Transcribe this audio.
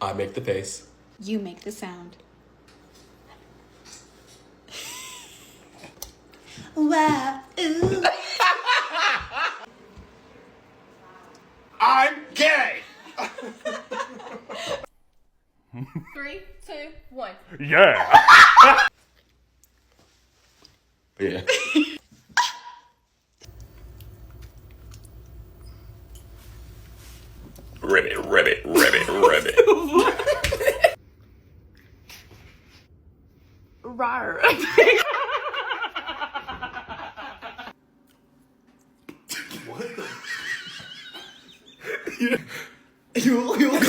I make the face. You make the sound. Wow. Ooh. I'm gay! 3, 2, 1. Yeah. Yeah. Ribbit. Rar. What the? you